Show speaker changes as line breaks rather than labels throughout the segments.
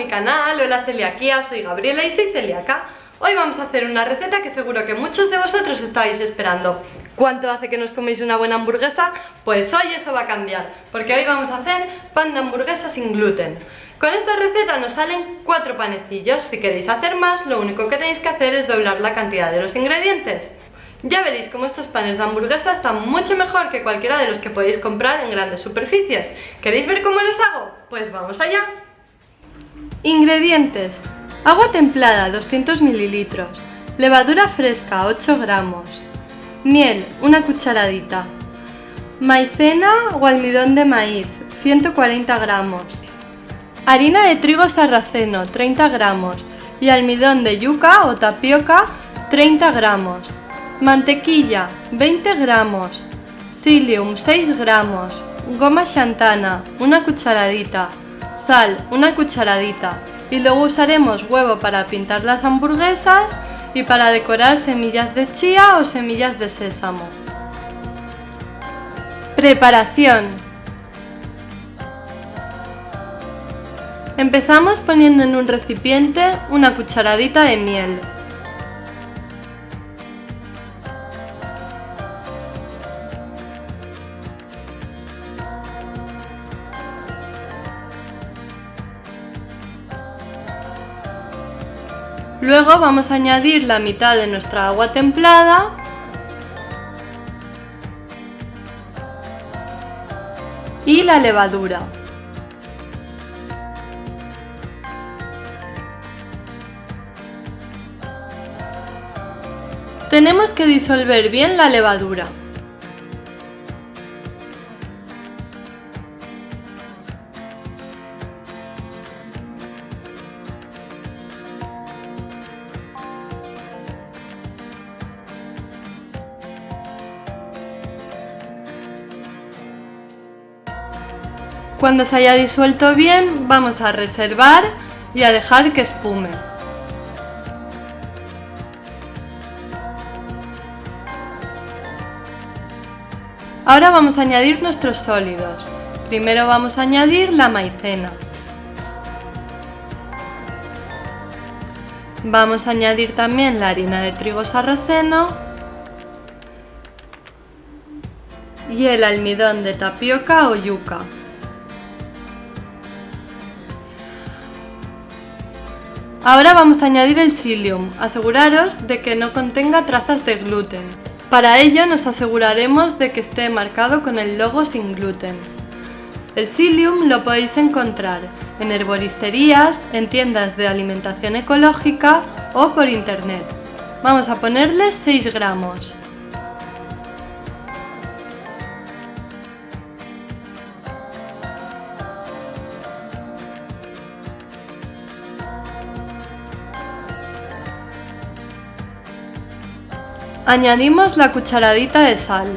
mi canal. Hola celiaquía, soy Gabriela y soy celíaca. Hoy vamos a hacer una receta que seguro que muchos de vosotros estáis esperando. ¿Cuánto hace que nos coméis una buena hamburguesa? Pues hoy eso va a cambiar, porque hoy vamos a hacer pan de hamburguesa sin gluten. Con esta receta nos salen 4 panecillos. Si queréis hacer más, lo único que tenéis que hacer es doblar la cantidad de los ingredientes. Ya veréis cómo estos panes de hamburguesa están mucho mejor que cualquiera de los que podéis comprar en grandes superficies. ¿Queréis ver cómo los hago? Pues vamos allá. Ingredientes: agua templada 200 ml, levadura fresca 8 gramos, miel una cucharadita, maicena o almidón de maíz 140 gramos, harina de trigo sarraceno 30 gramos y almidón de yuca o tapioca 30 gramos, mantequilla 20 gramos, psyllium 6 gramos, goma xantana una cucharadita, sal una cucharadita, y luego usaremos huevo para pintar las hamburguesas y para decorar semillas de chía o semillas de sésamo. Preparación. Empezamos poniendo en un recipiente una cucharadita de miel. Luego vamos a añadir la mitad de nuestra agua templada y la levadura. Tenemos que disolver bien la levadura. Cuando se haya disuelto bien, vamos a reservar y a dejar que espume. Ahora vamos a añadir nuestros sólidos. Primero vamos a añadir la maicena. Vamos a añadir también la harina de trigo sarraceno y el almidón de tapioca o yuca. Ahora vamos a añadir el psyllium. Aseguraros de que no contenga trazas de gluten. Para ello nos aseguraremos de que esté marcado con el logo sin gluten. El psyllium lo podéis encontrar en herboristerías, en tiendas de alimentación ecológica o por internet. Vamos a ponerle 6 gramos. Añadimos la cucharadita de sal.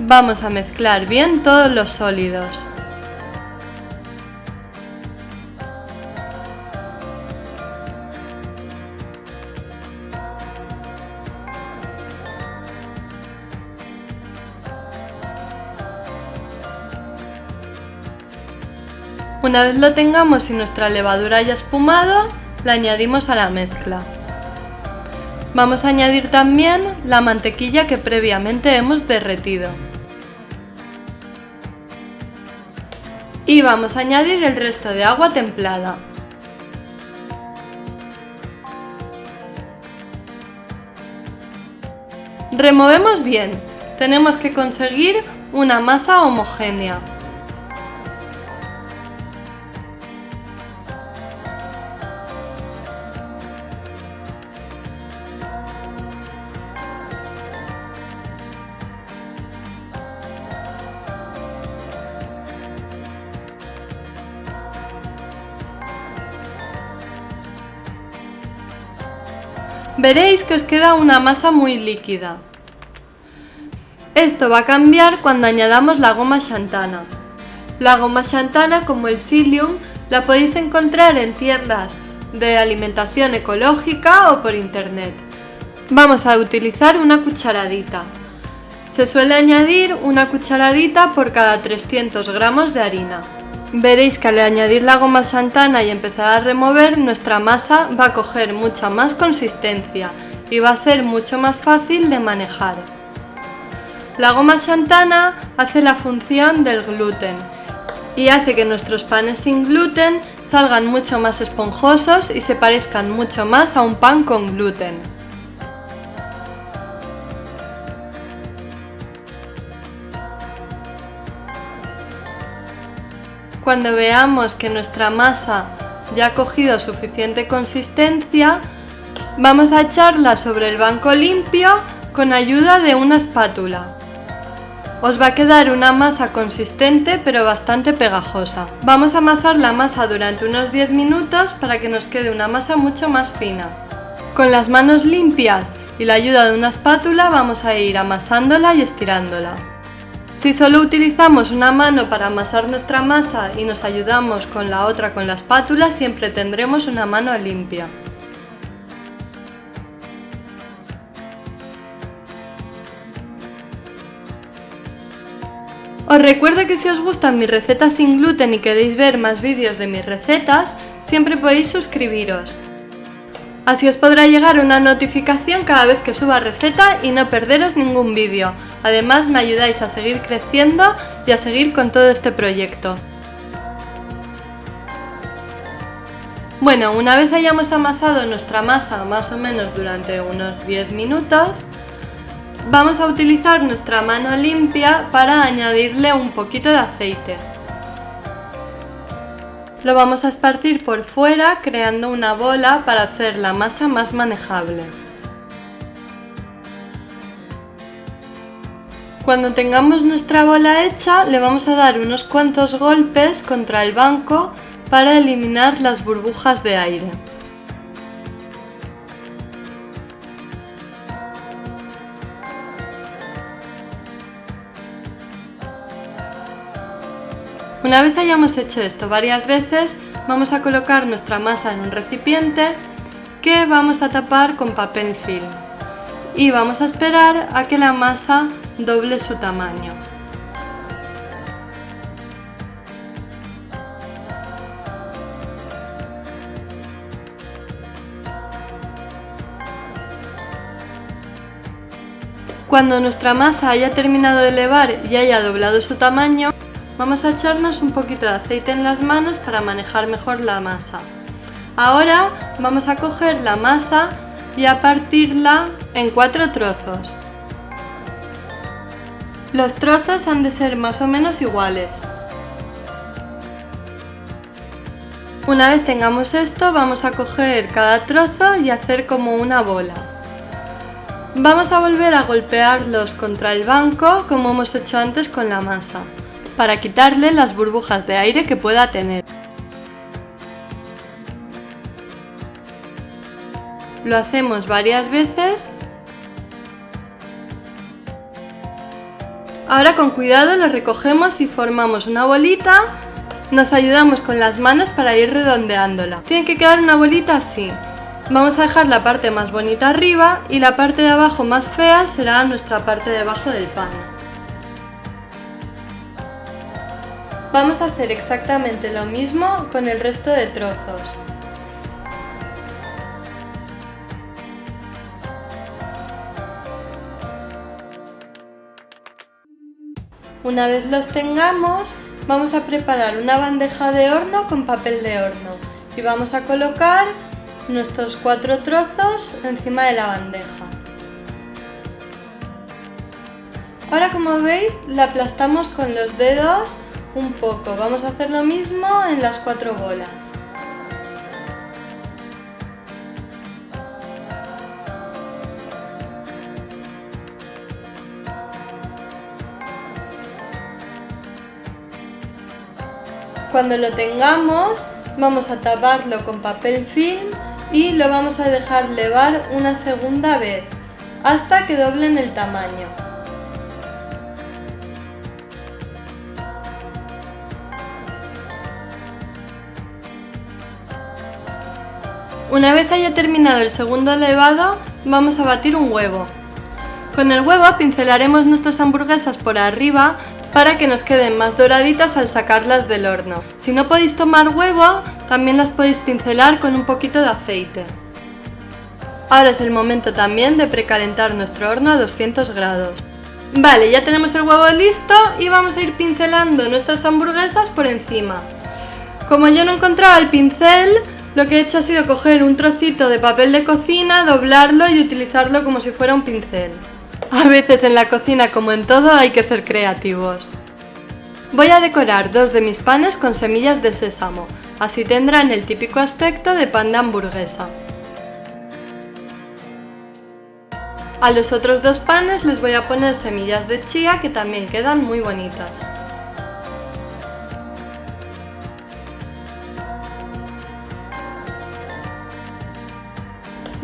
Vamos a mezclar bien todos los sólidos. Una vez lo tengamos y nuestra levadura haya espumado, la añadimos a la mezcla. Vamos a añadir también la mantequilla que previamente hemos derretido. Y vamos a añadir el resto de agua templada. Removemos bien. Tenemos que conseguir una masa homogénea. Veréis que os queda una masa muy líquida. Esto va a cambiar cuando añadamos la goma xantana. La goma xantana, como el psyllium, la podéis encontrar en tiendas de alimentación ecológica o por internet. Vamos a utilizar una cucharadita. Se suele añadir una cucharadita por cada 300 gramos de harina. Veréis que al añadir la goma xantana y empezar a remover, nuestra masa va a coger mucha más consistencia y va a ser mucho más fácil de manejar. La goma xantana hace la función del gluten y hace que nuestros panes sin gluten salgan mucho más esponjosos y se parezcan mucho más a un pan con gluten. Cuando veamos que nuestra masa ya ha cogido suficiente consistencia, vamos a echarla sobre el banco limpio con ayuda de una espátula. Os va a quedar una masa consistente pero bastante pegajosa. Vamos a amasar la masa durante unos 10 minutos para que nos quede una masa mucho más fina. Con las manos limpias y la ayuda de una espátula vamos a ir amasándola y estirándola. Si solo utilizamos una mano para amasar nuestra masa y nos ayudamos con la otra con la espátula, siempre tendremos una mano limpia. Os recuerdo que si os gustan mis recetas sin gluten y queréis ver más vídeos de mis recetas, siempre podéis suscribiros. Así os podrá llegar una notificación cada vez que suba receta y no perderos ningún vídeo. Además me ayudáis a seguir creciendo y a seguir con todo este proyecto. Bueno, una vez hayamos amasado nuestra masa más o menos durante unos 10 minutos, vamos a utilizar nuestra mano limpia para añadirle un poquito de aceite. Lo vamos a esparcir por fuera creando una bola para hacer la masa más manejable. Cuando tengamos nuestra bola hecha, le vamos a dar unos cuantos golpes contra el banco para eliminar las burbujas de aire. Una vez hayamos hecho esto varias veces, vamos a colocar nuestra masa en un recipiente que vamos a tapar con papel film y vamos a esperar a que la masa doble su tamaño. Cuando nuestra masa haya terminado de elevar y haya doblado su tamaño, vamos a echarnos un poquito de aceite en las manos para manejar mejor la masa. Ahora vamos a coger la masa y a partirla en 4 trozos. Los trozos han de ser más o menos iguales. Una vez tengamos esto, vamos a coger cada trozo y hacer como una bola. Vamos a volver a golpearlos contra el banco como hemos hecho antes con la masa, para quitarle las burbujas de aire que pueda tener. Lo hacemos varias veces. Ahora con cuidado lo recogemos y formamos una bolita. Nos ayudamos con las manos para ir redondeándola. Tiene que quedar una bolita así. Vamos a dejar la parte más bonita arriba y la parte de abajo más fea será nuestra parte de abajo del pan. Vamos a hacer exactamente lo mismo con el resto de trozos. Una vez los tengamos, vamos a preparar una bandeja de horno con papel de horno y vamos a colocar nuestros 4 trozos encima de la bandeja. Ahora, como veis, la aplastamos con los dedos un poco. Vamos a hacer lo mismo en las 4 bolas. Cuando lo tengamos, vamos a taparlo con papel film y lo vamos a dejar levar una segunda vez hasta que doblen el tamaño. Una vez haya terminado el segundo levado, vamos a batir un huevo. Con el huevo pincelaremos nuestras hamburguesas por arriba para que nos queden más doraditas al sacarlas del horno. Si no podéis tomar huevo, también las podéis pincelar con un poquito de aceite. Ahora es el momento también de precalentar nuestro horno a 200 grados. Vale, ya tenemos el huevo listo y vamos a ir pincelando nuestras hamburguesas por encima. Como yo no encontraba el pincel, lo que he hecho ha sido coger un trocito de papel de cocina, doblarlo y utilizarlo como si fuera un pincel. A veces en la cocina, como en todo, hay que ser creativos. Voy a decorar 2 de mis panes con semillas de sésamo, así tendrán el típico aspecto de pan de hamburguesa. A los otros 2 panes les voy a poner semillas de chía que también quedan muy bonitas.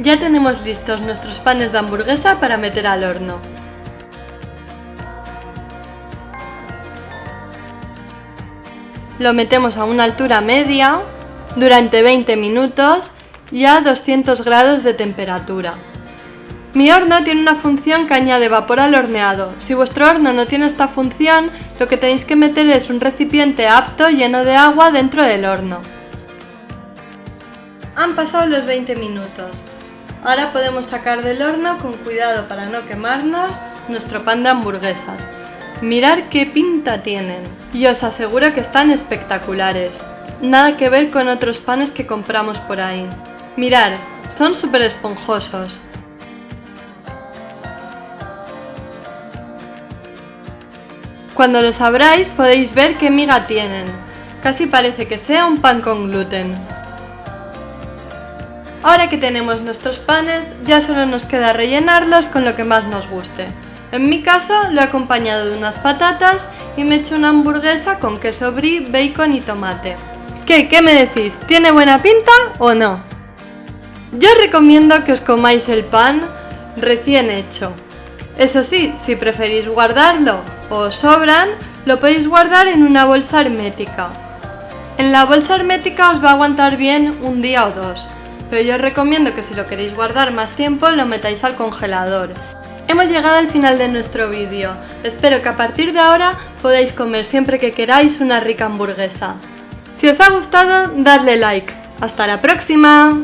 Ya tenemos listos nuestros panes de hamburguesa para meter al horno. Lo metemos a una altura media durante 20 minutos y a 200 grados de temperatura. Mi horno tiene una función que añade vapor al horneado. Si vuestro horno no tiene esta función, lo que tenéis que meter es un recipiente apto lleno de agua dentro del horno. Han pasado los 20 minutos. Ahora podemos sacar del horno con cuidado para no quemarnos nuestro pan de hamburguesas. Mirad qué pinta tienen y os aseguro que están espectaculares. Nada que ver con otros panes que compramos por ahí. Mirad, son súper esponjosos. Cuando los abráis podéis ver qué miga tienen. Casi parece que sea un pan con gluten. Ahora que tenemos nuestros panes, ya solo nos queda rellenarlos con lo que más nos guste. En mi caso, lo he acompañado de unas patatas y me he hecho una hamburguesa con queso brie, bacon y tomate. ¿Qué me decís? ¿Tiene buena pinta o no? Yo os recomiendo que os comáis el pan recién hecho. Eso sí, si preferís guardarlo o os sobran, lo podéis guardar en una bolsa hermética. En la bolsa hermética os va a aguantar bien un día o 2. Pero yo os recomiendo que si lo queréis guardar más tiempo lo metáis al congelador. Hemos llegado al final de nuestro vídeo. Espero que a partir de ahora podáis comer siempre que queráis una rica hamburguesa. Si os ha gustado, dadle like. ¡Hasta la próxima!